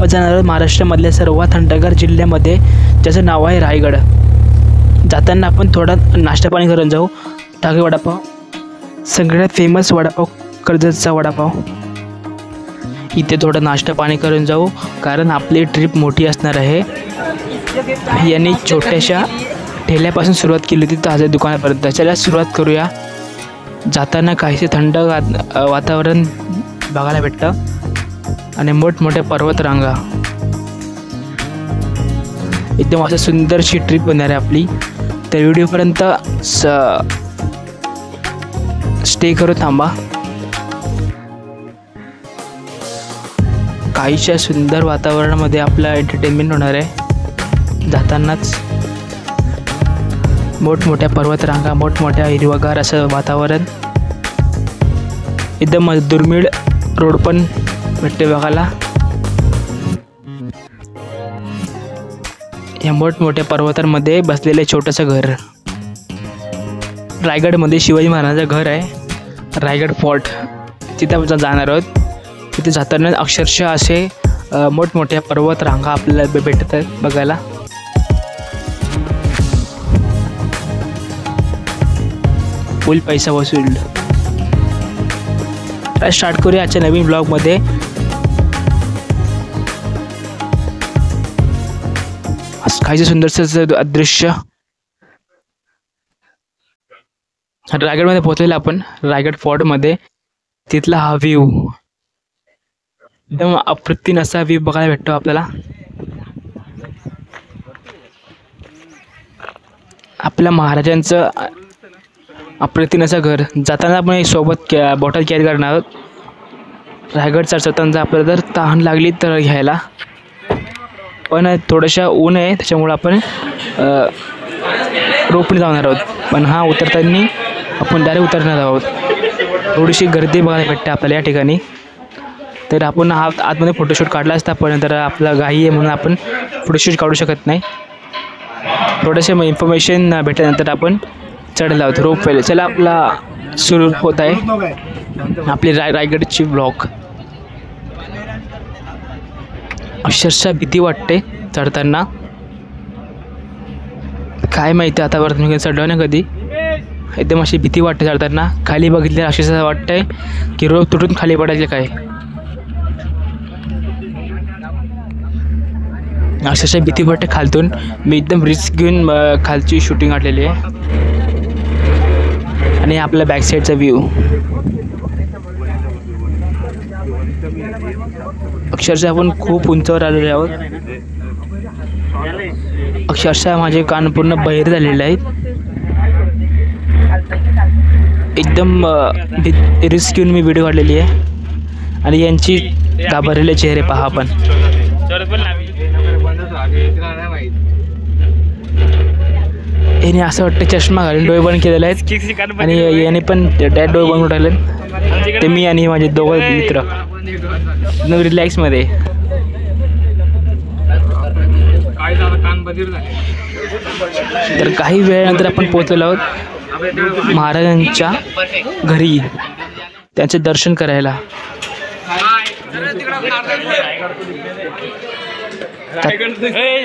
आपण जाणार आहोत महाराष्ट्रामधल्या सर्वात थंडगार जिल्ह्यामध्ये, ज्याचं नाव आहे रायगड. जाताना आपण थोडा नाश्ता पाणी करून जाऊ. टाके वडापाव, सगळ्यात फेमस वडापाव कर्जतचा वडापाव. इथे थोडं नाश्ता पाणी करून जाऊ, कारण आपली ट्रिप मोठी असणार आहे. यांनी छोट्याशा ठेल्यापासून सुरुवात केली होती ताज्या दुकानापर्यंत. चला सुरुवात करूया. जाताना काहीसे थंड वातावरण बघायला भेटतं आणि मोठमोठ्या पर्वतरांगा. एकदम असं सुंदरशी ट्रिप होणार आहे आपली. तर व्हिडिओपर्यंत स्टे करू, थांबा. काहीशा सुंदर वातावरणामध्ये आपलं एंटरटेनमेंट होणार आहे. जातानाच मोठमोठ्या पर्वतरांगा, मोठमोठ्या हिरवगार असं वातावरण. एकदम दुर्मिळ रोड पण भेटते बघायला. या मोठमोठ्या पर्वतांमध्ये बसलेलं छोटंसं घर. रायगडमध्ये शिवाजी महाराजांचं घर आहे, रायगड फोर्ट. तिथं आपण जाणार आहोत. तिथे जाताना अक्षरशः असे मोठमोठ्या पर्वतरांगा आपल्याला भेटत आहेत बघायला. फुल पैसा वसूल. स्टार्ट करूया आजच्या नवीन ब्लॉगमध्ये. काहीच सुंदरसं दृश्य. रायगडमध्ये पोहोचलेलं आपण, रायगड फोर्टमध्ये. तिथला हा व्ह्यू, एकदम अप्रतिम असा व्ह्यू बघायला भेटतो आपल्याला. आपल्या महाराजांचं अप्रतिम असं घर. जाताना आपण एक सोबत बॉटल कॅरी करणार आहोत. रायगड चढताना आपल्याला जर तहान लागली तर घ्यायला. पण थोडंसं ऊन आहे, त्याच्यामुळं आपण रोपणे जाणार आहोत. पण हा उतरताना आपण डायरेक्ट उतरणार आहोत. थोडीशी गर्दी बघायला भेटते आपल्याला या ठिकाणी. तर आपण आतमध्ये फोटोशूट काढला असता, पण तर आपला घाई आहे म्हणून आपण फोटोशूट काढू शकत नाही. थोडंसं इन्फॉर्मेशन भेटल्यानंतर आपण चढला आहोत रोप वेला. चला, आपला सुरू होत आहे आपली रायगडची ब्लॉग. अक्षरशः भीती वाटते चढताना. काय माहिती आतापर्यंत मी चढलो ना कधी. एकदम अशी भीती वाटते चढताना. खाली बघितले अक्षरशः वाटतंय की रोप तुटून खाली पडायचे काय. अक्षरशः भीती वाटते खालतून. मी एकदम रिस्क घेऊन खालची शूटिंग काढलेली आहे. आणि आपल्या बॅक साईडचा व्ह्यू. अक्षरशः आपण खूप उंचावर आलेले आहोत. अक्षरशः माझे कान पूर्ण बहिर झालेले आहेत. एकदम रिस्क घेऊन मी व्हिडिओ काढलेली आहे. आणि यांची घाबरलेले चेहरे पहा आपण. याने असं वाटतं चष्मा घालून डोळे बंद केलेले आहेत. आणि याने पण डॅड डोळे बंद उठाले. ते मी आणि माझे दोघं मित्र रिलॅक्समध्ये. तर काही वेळानंतर आपण पोहोचलेलो आहोत महाराजांच्या घरी, त्यांचे दर्शन करायला.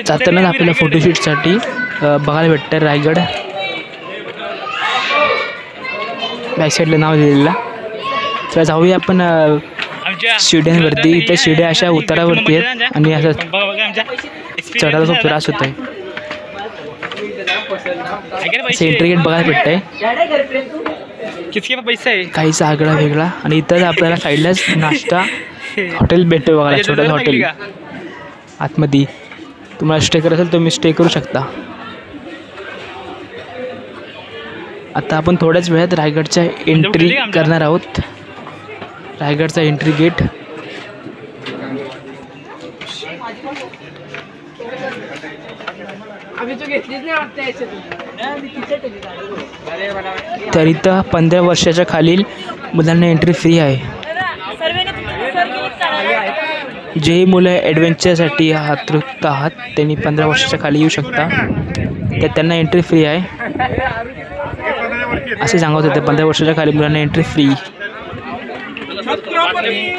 जातानाच आपल्याला फोटोशूटसाठी बघायला भेटतं रायगड. बॅक साईडला नाव दिलेलं. तर जाऊया आपण शिड्यांवरती. इथे शिड्या अशा उतारावरती आहेत आणि असं चढायला खूप त्रास होत आहे. एंट्री गेट बघायला भेटतंय. काहीसा आगळा वेगळा. आणि इथं आपल्याला साईडलाच नाश्ता हॉटेल भेटतं बघायला, छोटं हॉटेल आतमध्ये. तुम्हाला स्टे करायचं असेल तुम्ही स्टे करू शकता. आता आपण थोड्याच वेळात रायगडच्या एंट्री करणार आहोत. रायगडचा एंट्री गेट. तर इथं 15 वर्षाच्या खालील मुलांना एंट्री फ्री आहे. जे मुलं ॲडव्हेंचरसाठी आतुरता आहात त्यांनी 15 वर्षाच्या खाली येऊ शकता. तर त्यांना एंट्री फ्री आहे असे सांगत होते. 15 वर्षाच्या खाली मुलांना एंट्री फ्री.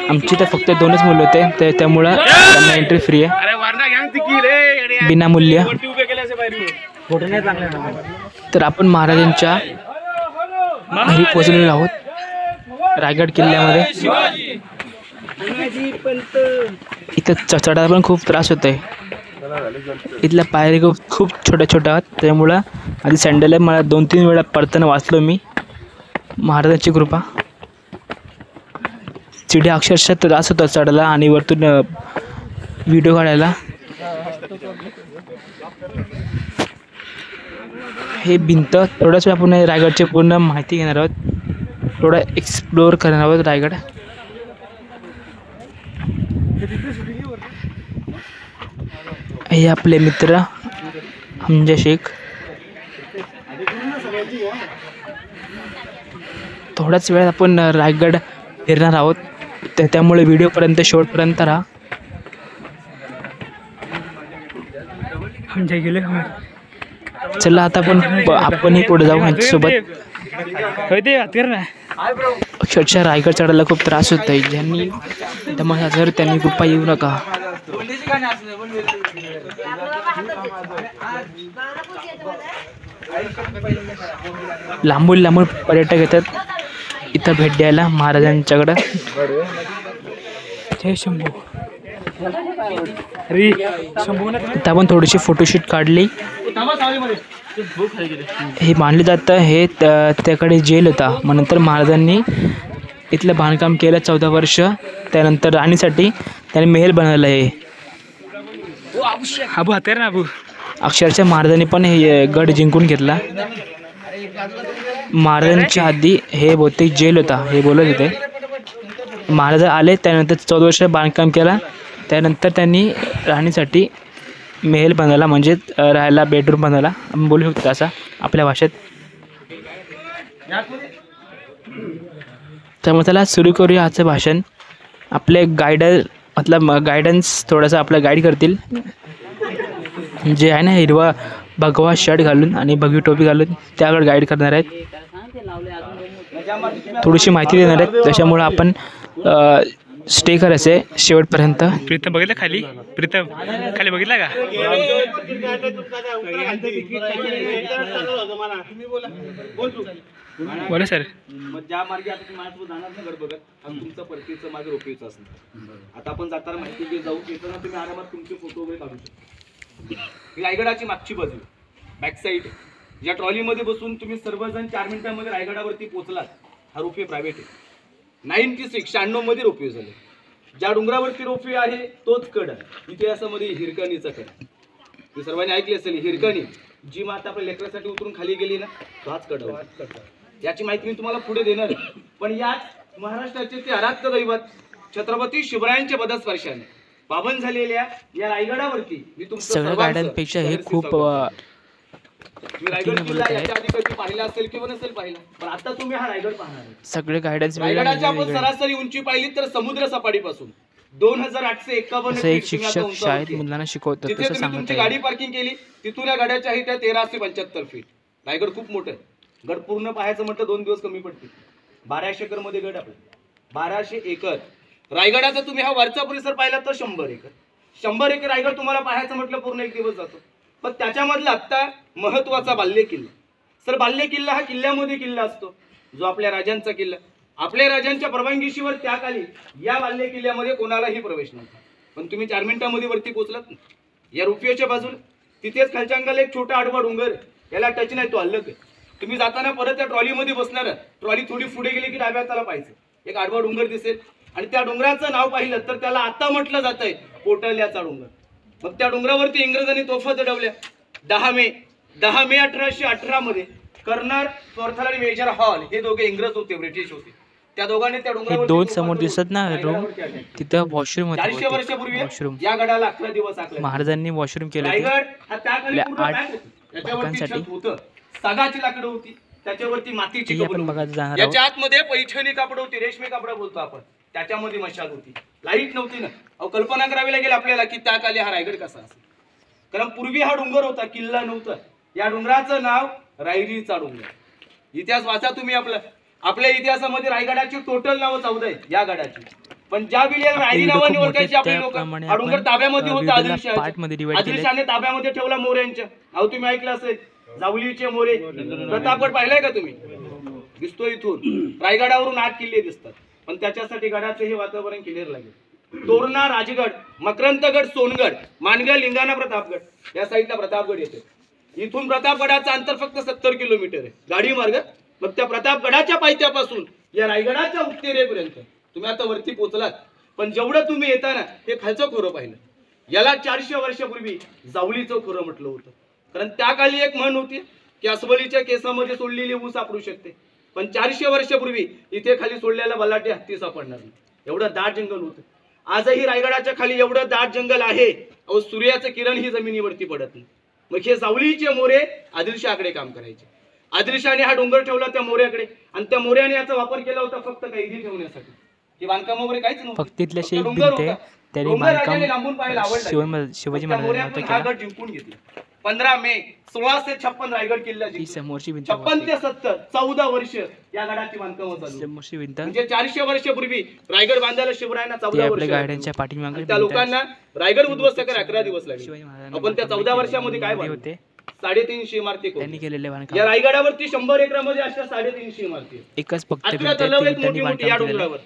आमची तर फक्त 2च मुलं होते, तर त्यामुळं त्यांना एंट्री फ्री आहे, बिना मूल्य. तर आपण महाराजांच्या घरी पोहोचलेलो आहोत रायगड किल्ल्यामध्ये. इथं चढायला पण खूप त्रास होत आहे. इथल्या पायरी खूप छोट्या छोट्या आहेत, त्यामुळं आधी सँडल आहे, मला 2-3 वेळा पडताना वाचलो मी. महाराजांची कृपा. चिड्या अक्षरशः त्रास होता चढायला आणि वरतून व्हिडिओ काढायला. हे भिंत थोडंच आपण रायगडची पूर्ण माहिती घेणार आहोत, थोडं एक्सप्लोअर करणार आहोत रायगड. हे आपले मित्र हमजा शेख. थोड्याच वेळात आपण रायगड फिरणार आहोत, त्यामुळे व्हिडिओपर्यंत शेवटपर्यंत राहा. चला आता आपणही पुढे जाऊ यांच्यासोबत. अक्षरशः रायगड चढायला खूप त्रास होत आहे. ज्यांनी दमा जर त्यांनी कृपा येऊ नका. लांबून लांबून पर्यटक येतात इथं भेट द्यायला महाराजांच्याकडं. जय शंभू. इथं आपण थोडीशी फोटोशूट काढली. हे मानलं जातं हे त्याकडे जेल होता, मग नंतर महाराजांनी इथलं बांधकाम केलं 14 वर्ष. त्यानंतर राणीसाठी त्याने महल बनवलं आहे. अक्षरशः महाराजांनी पण हे गड जिंकून घेतला. महाराजांच्या आधी हे बहुतेक जेल होता हे बोलत होते. महाराज आले त्यानंतर 14 वर्ष बांधकाम केला. त्यानंतर त्यांनी राहण्यासाठी महल बनवला, म्हणजे राहायला बेडरूम बनवला आपण बोलू शकतो असा आपल्या भाषेत. त्यामुळे त्याला सुरू करूया आजचं भाषण. आपले गायडन्स थोडासा आपला गाईड करतील, जे आहे ना हिरवा भगवा शर्ट घालून आणि भगवी टोपी घालून त्याकडे गाईड करणार आहेत. थोडीशी माहिती देणार आहेत, त्याच्यामुळं आपण स्टे करायचं आहे शेवटपर्यंत. प्रीतम बघितलं खाली? प्रीतम खाली बघितला का? बोला सर. ज्या मार्गे आता तुम्ही माझ्यासोबत जाणार ना गड बघत, आणि तुमचं परतीचं माझं रोपीचं असणार. आता आपण जाताना माहिती जाऊ येताना तुम्ही आरामात तुमचे फोटो वगैरे काढू शकता. ही रायगडाची मागची बाजू बॅक साईड. या ट्रॉलीमध्ये बसून तुम्ही सर्वजण 4 मिनिटांमध्ये रायगडावरती पोहोचलात. हा रोपवे प्रायव्हेट आहे. 96 मध्ये रोपवे झाले. ज्या डोंगरावरती रोपवे आहे तोच कड आहे. इतिहासामध्ये हिरकणीचा कड. तुम्ही सर्वांनी ऐकले असेल हिरकणी, जी माता आपल्या लेकरासाठी उतरून खाली गेली ना, तोच कड. याची माहिती मी तुम्हाला पुढे देणार. पण याच महाराष्ट्राचे ते आराध्य दैवत छत्रपती शिवरायांच्या पदस्पर्शाने पावन झालेल्या या रायगडावरती मी तुमचं सगळ्या गाड्यांपेक्षा हे खूप रायगड किल्ला याच्या आधी कधी पाहिला असेल किंवा नसेल पाहिला, पण आता तुम्ही हा रायगड पाहणार. सगळे गायडन्स रायगडाची आपण सरासरी उंची पाहिली तर समुद्र सपाटीपासून 2851 असं एक शिक्षक शाळेत मुलांना शिकवतात. तिथे तुम्ही तुमची गाडी पार्किंग केली, तिथून या गाड्याच्या आहे त्या 1375 फीट. रायगड खूप मोठं आहे. गड पूर्ण पाहायचं म्हटलं 2 दिवस कमी पडतील. 1200 एकर मध्ये गड आपला. 1200 एकर रायगडाचा तुम्ही हा वरचा परिसर पाहिला तर 100 एकर. 100 एकर रायगड तुम्हाला पाहायचं म्हटलं पूर्ण 1 दिवस जातो. पण त्याच्यामधला आता महत्वाचा बाल्य किल्ला. सर बाल्य किल्ला हा किल्ल्यामध्ये किल्ला असतो, जो आपल्या राजांचा किल्ला. आपल्या राजांच्या परवानगीशिवाय त्याखाली या बाल्य किल्ल्यामध्ये कोणालाही प्रवेश नव्हता. पण तुम्ही 4 मिनिटांमध्ये वरती पोहोचलात ना. या रोपवेच्या बाजूला तिथेच खालच्या अंगाला एक छोटा आडवा डोंगर, याला टच नाही, तो अलग आहे. तुम्ही जाताना परत त्या ट्रॉलीमध्ये बसणार. ट्रॉली थोडी पुढे गेली की डाव्या हाताला पाहायचं एक आडवा डोंगर दिसेल, आणि त्या डोंगराचं नाव पाहिलं तर त्याला आता म्हटलं जात आहे पोटल्याचा डोंगर. मग त्या डोंगरावरती इंग्रजांनी तोफा चढवल्या. 10 मे 1818 मध्ये कर्नल फॉर्थल आणि मेजर हॉल हे दोघे इंग्रज होते, ब्रिटिश होते. त्या दोघांनी त्या डोंगरावर 2 समोर दिसत ना रूम, तिथं वॉशरूम होतं. 400 वर्षापूर्वी या गडाला 11 दिवस आखले. महाराजांनी वॉशरूम केलं. रायगड हा त्याखाली याच्यावरती छत होतं, सागाची लाकडं होती, त्याच्यावरती मातीची कपडे होती. याच्या आतमध्ये पैठणी कापड होती, रेशमी कापड बोलतो आपण, त्याच्यामध्ये मशाल होती. लाईट नव्हती ना. अहो कल्पना करावी लागेल आपल्याला की त्याखाली हा रायगड कसा असेल. कारण पूर्वी हा डोंगर होता, किल्ला नव्हता. या डोंगराचं नाव रायरीचा डोंगर. इतिहास वाचा तुम्ही. आपल्या इतिहासामध्ये रायगडाची टोटल नावं 14 आहेत. या गडाची पण ज्या वेळेला रायरी व्हिडिओ नावाने खूप ओळखायची मोठे, आपली लोक त्याप्रमाणे डोंगर आपण, ताब्यामध्ये होता व्हिडिओला आदिलशहाच्या. पार्टमध्ये divide केले. आदिलशहाने ताब्यामध्ये ठेवला मोऱ्यांच्या. अहो तुम्ही ऐकलं असेल जावलीचे मोरे प्रतापगड पाहिलाय का तुम्ही? दिसतो इथून रायगडावरून 8 किल्ले दिसतात, पण त्याच्यासाठी गडाचे हे वातावरण क्लिअर लागेल. तोरणा, राजगड, मकरंतगड, सोनगड, मानगड, लिंगाणा, प्रतापगड या साईडला प्रतापगड येते. इथून प्रतापगडाचं अंतर फक्त 70 किलोमीटर आहे गाडी मार्ग. मग त्या प्रतापगडाच्या पायथ्यापासून या रायगडाच्या उत्तरेपर्यंत तुम्ही आता वरती पोहोचलात, पण जेवढं तुम्ही येताना हे खालचं खोरं पाहिलं. याला 400 वर्षापूर्वी जावलीचं खोरं म्हटलं होतं. कारण त्या काळी एक म्हण होती की अस्वलीच्या केसामध्ये सोडलेली ऊस सापडू शकते, पण 400 वर्षापूर्वी इथे खाली सोडलेला बलाटे हत्ती सापडणार नाही, एवढं दाट जंगल होतं. आजही रायगडाच्या खाली एवढं दाट जंगल आहे, अहो सूर्याचं किरण ही जमिनीवरती पडत नाही. मग हे जावलीचे मोरे आदिलशहाकडे काम करायचे. आदिलशहाने हा डोंगर ठेवला त्या मोऱ्याकडे, आणि त्या मोऱ्याने याचा वापर केला होता फक्त कैदी ठेवण्यासाठी. हे बांधकाम वगैरे काहीच नव्हतं, फक्त तिथल्या फक्त शेख डोंगर भिंते होता. त्यांनी डोंगर राजाने लांबून बांधकाम पाहायला आवडलं. शिवाजी त्या महाराजांनी मोऱ्यातून नव्हतं हा केला. गड जिंकून घेतला. 15 मे 1656 रायगड किल्ला ती जिंकला. समोरची भिंत 56 ते 70 14 वर्ष या गडाची बांधकाम चालू. समोरची भिंत म्हणजे 400 वर्षापूर्वी रायगड बांधायला शिवरायांना ते 14 आपल्या वर्ष गाड्यांच्या पाठीमागे आणि त्या लोकांना रायगड उद्ध्वस्त करायला 11 दिवस लागले. शिवाजी महाराजांनी आपण त्या 14 वर्षामध्ये काय बांधलं? होते 350 इमारती त्यांनी कोरल्या. केलेले या बांधकाम रायगडावरती 100 एकरामध्ये अशा 350 इमारती आहेत. एकच फक्त 11 भिंत तलाव ती आहेत त्यांनी मोठी मोठी या बांधकाम केलेलं डोंगरावर.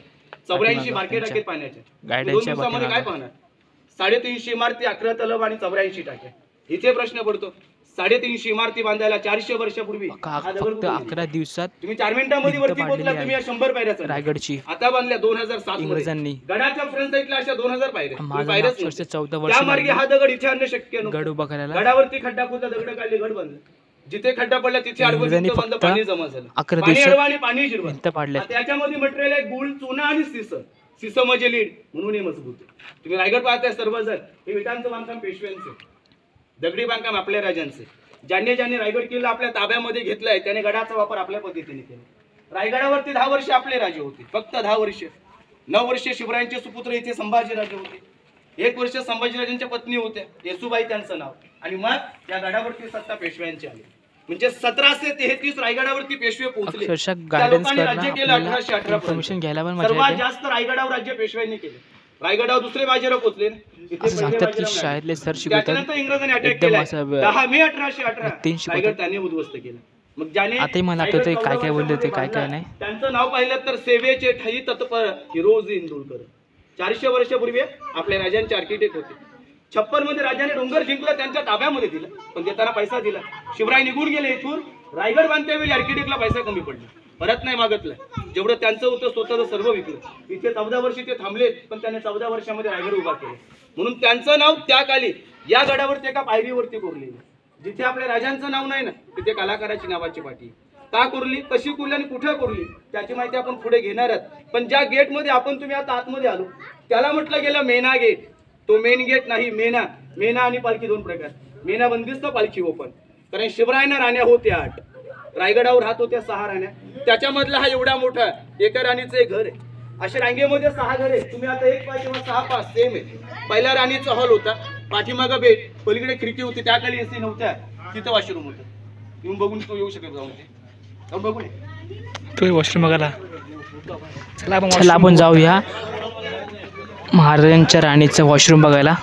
84 मार्केट त्यांच्या टाकेत पाण्याच्या. गाड्यांच्या 2 दिवसामध्ये काय पाठीमागे. पाहणार? 350 इमारती, 11 तलाव आणि 84 टाक्या. इथे प्रश्न पडतो, 350 इमारती बांधायला 400 वर्षापूर्वी हा दगड फक्त कुठून गेला? 11 दिवसात तुम्ही 4 मिनिटांमध्ये भिंत वरती पाडलेली पोहोचला. तुम्ही या 100 पायऱ्या चढला. रायगडची आता बांधल्या 2007 मध्ये. इंग्रजांनी गडाच्या फ्रंट साईडला अशा 2000 पायऱ्या. तुम्ही माझा पायऱ्याच अक्षरशः नव्हत्या. 14 वर्ष त्या मार्गे लागली हा दगड इथे आणणं शक्य गड नव्हतं. उभा करायला. गडावरती खड्डा खोदला, दगड काढले, गड बांधले. जिथे खड्डा पडला तिथे आडवं इंग्रजांनी भिंत बांधलं, फक्त पाणी जमा झालं. 11 पाणी दिवसात अडवा आणि पाणी जिरवा. भिंत पाडल्या. आता याच्यामध्ये मटेरियल आहे गुळ, चुना आणि सीस म्हणजे लीड, म्हणून हे मजबूत आहे. तुम्ही रायगड पाहताय सर्वजण, हे विटांचं बांधकाम पेशव्यांचं, दगडी बांधकाम आपल्या राजांचे. ज्यांनी रायगड किल्ला आपल्या ताब्यामध्ये घेतलाय त्याने गडाचा वापर आपल्या पद्धतीने केला. रायगडावरती 10 वर्ष आपले राजे होते, फक्त 10 वर्ष. 9 वर्ष शिवरायांचे सुपुत्र इथे संभाजीराजे होते. 1 वर्ष संभाजीराजांच्या पत्नी होत्या, येसुबाई त्यांचं नाव. आणि मग या गडावरती सत्ता पेशव्यांची आली. म्हणजे 1733 रायगडावरती पेशवे पोहोचले. अक्षरशः त्या गार्डन्स लोकांनी करणं राज्य केलं आपल्याला 1818 इन्फॉर्मेशन घ्यायला पण मजा सर्वात येते. जास्त रायगडावर राज्य पेशव्यांनी केले. रायगडावर दुसरे बाजीराव पोहोचले. इथे असं पहिले सांगतात की बाजीराव नाही. शाळेतले सर शिकवतात त्याच्यानंतर इंग्रजांनी अटॅक एकदम केला. असं 10 मे 1818 तीन शिकवतात. रायगड त्यांनी उद्ध्वस्त केला. मग ज्याने आताही मला रायगड आठवतंय काय 14 बोलले होते, काय वर्षामध्ये नाही. त्यांचं नाव पाहिलं तर सेवेचे ठाई तत्पर हिरोज इंदुरकर. 400 वर्षापूर्वी आपल्या राजांचे आर्किटेक्ट होते. 56 मध्ये राजाने डोंगर जिंकला, त्यांच्या ताब्यामध्ये दिला, पण देताना पैसा दिला. शिवराय निघून गेले इथून. रायगड बांधत्यावेळी आर्किटेक्टला पैसा कमी पडला, परत नाही मागितलं. जेवढं त्यांचं होतं स्वतःचं सर्व विकलं. इथे 14 वर्षी ते थांबले, पण त्याने 14 वर्षामध्ये रायगड उभा केला. म्हणून त्यांचं नाव त्या काली या गडावरती एका पायरीवरती कोरलेलं. जिथे आपल्या राजांचं नाव नाही ना, तिथे कलाकाराची नावाची पाठी. का कोरली, कशी कोरली आणि कुठे कोरली त्याची माहिती आपण पुढे घेणार आहोत. पण ज्या गेटमध्ये आपण तुम्ही आता आतमध्ये आलो त्याला म्हटलं गेलं मेना गेट. तो मेन गेट नाही, मेना आणि पालखी 2 प्रकार. मेना बंदिस्त, पालखी ओपन. कारण शिवरायांना राण्या होत्या 8, रायगडावर राहत होत्या 6 राण्या. त्याच्यामधला हा एवढा मोठा एका राणीचं एक घर आहे. अशा रांगेमध्ये 6 घर आहे. तुम्ही आता 1 5 किंवा 6 5 सेम आहे. पहिल्या राणीचा हॉल होता, पाठीमागं बेट, पलीकडे खिडकी होती. त्या खाली एसी नव्हत्या, तिथं वॉशरूम होतं. येऊन बघून तो येऊ शकत जाऊन ते जाऊन बघून तो वॉशरूम बघायला. चला आपण जाऊया महाराजांच्या राणीचं वॉशरूम बघायला.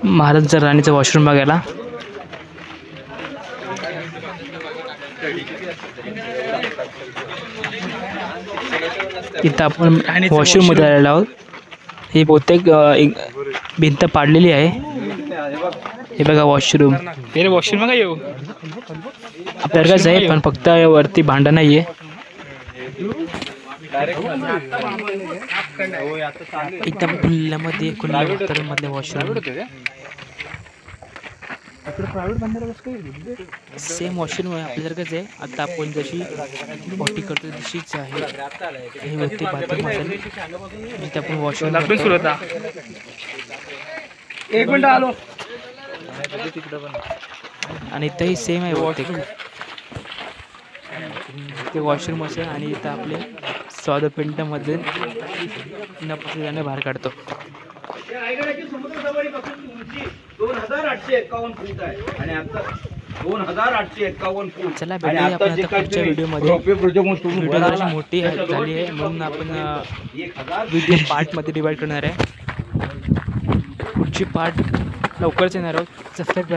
महाराजांच्या राणीचं वॉशरूम बघायला. इथं आपण वॉशरूम मध्ये आलेलो आहोत. ही बहुतेक भिंत पाडलेली आहे. हे बघा वॉशरूम. वॉशरूम बघा येऊ आपल्याकडंच आहे, पण फक्त वरती भांडं नाही आहे. एकदम खुल्या मधले वॉशरूम. सेम वॉशरूम आहे आपल्यासारखंच आहे. आता आपण जशी पॉटी करतो तशीच आहे. हे वरती बाथरूम असेल जिथे आपण वॉशरूम करतो. एक मिनिट आलो. आणि इथंही सेम आहे बहुतेक. ते वॉशरूम असेल आणि इथं आपले स्वादपिंडमध्ये नपासाने बाहेर काढतो. रायगडाची समुद्र सवारी पासून उंची 2851 फूट आहे. आणि आता 2851 फूट. चला आणि भेटूया आता आपण जे आता काय पुढच्या तुम्ही व्हिडिओमध्ये. रोपवे प्रोजेक्ट तुम्ही व्हिडिओ बोलाल जराशी ना, मोठी त्याच्याजवळ झाली आहे म्हणून आपण 1000 व्हिडिओ पार्टमध्ये डिवाईड करणार आहे. पुढची पार्ट लवकरच येणार आहोत. सबस्क्राईब